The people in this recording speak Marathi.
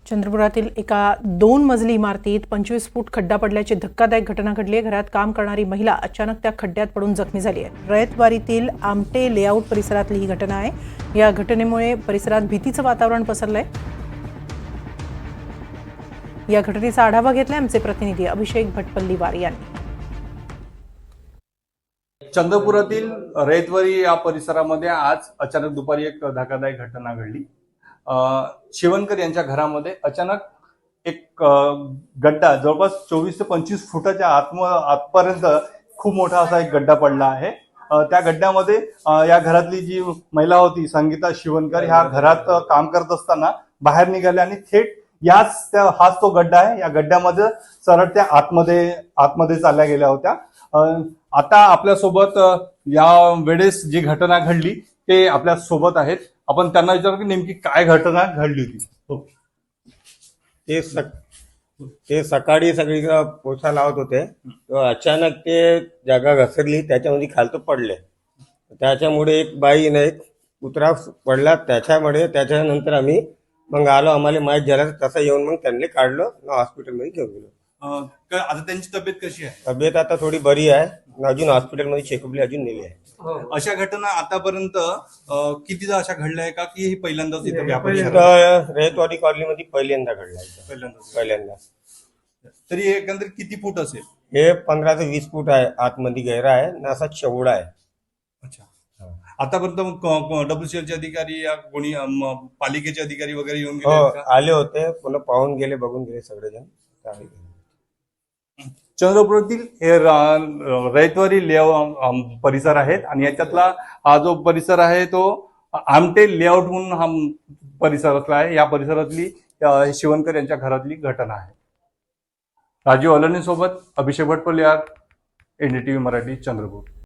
चंद्रपुरातील एका 2 मजली इमारतीत 25 फूट खड्डा पडल्याची धक्कादायक घटना घडली आहे। घरात काम करणारी महिला अचानक त्या खड्ड्यात पडून जखमी झाली आहे। रयतवारीतील आमटे लेआउट परिसरातली ही घटना आहे। या घटनेमुळे परिसरात भीतीचं वातावरण पसरलंय। या घटनेचा आढावा घेतलाय आमचे प्रतिनिधी अभिषेक भटपल्लीवार यांनी। चंद्रपुरातील रयतवारी या परिसरामध्ये आज अचानक दुपारी एक धक्कादायक घटना घडली। शिवनकर यांच्या घरामध्ये अचानक एक गड्डा जवळपास 24 ते 25 फुटाच्या आतपर्यंत खूप मोठा असा एक गड्डा पडला आहे। त्या गड्ड्यामध्ये या घरातली जी महिला होती संगीता शिवनकर ह्या घरात काम करत असताना बाहेर निघाल्या आणि थेट हाच तो गड्डा आहे। या गड्ड्यामध्ये सरळ त्या आतमध्ये चालल्या गेल्या होत्या। आता आपल्यासोबत या वेळेस जी घटना घडली ते आपल्या सोबत आहेत। आपण त्यांना विचारू की नेमकी काय घटना घडली होती। ते सकाळी सगळीकडे पोछा लावत होते, अचानक ते जागा घसरली, त्याच्यामध्ये खालतो पडले। त्याच्यामुळे एक बाईने एक कुत्रा पडला, त्याच्यानंतर आम्ही मग आलो, आम्हाला माहीत झालं। तसं येऊन मग त्यांनी काढलं, हॉस्पिटलमध्ये घेऊन गेलो। आता त्यांची तब्येत कशी आहे? तब्येत आता थोडी बरी आहे, अजून हॉस्पिटलमध्ये चेकअपला अजून नेली आहे। अशा घटना आतापर्यंत कितीदा अशा घडल्या आहे का की ही पहिल्यांदाच इथं व्यापारी रयतवाडी कॉलनीमध्ये पहिल्यांदा घडला? पहिल्यांदा। तरी एकंदरीत किती फूट असेल? हे 15 ते 20 फूट आहे, आतमध्ये गहरा आहे ना, असा चौडा आहे। अच्छा, आतापर्यंत WCLचे अधिकारी या कोणी पालिकेचे अधिकारी वगैरे येऊन गेले हो, का? आले होते, पुन्हा पाहून गेले, बघून गेले सगळेजण। चंद्रपुरातील हे रयतवारी लेआउट परिसर आहेत आणि याच्यातला हा जो परिसर आहे तो आमटे लेआउट म्हणून हा परिसरातला आहे। या परिसरातली शिवनकर यांच्या घरातली घटना आहे। राजीव अलोनी सोबत अभिषेक भटपल्लीवार, NDTV मराठी, चंद्रपूर।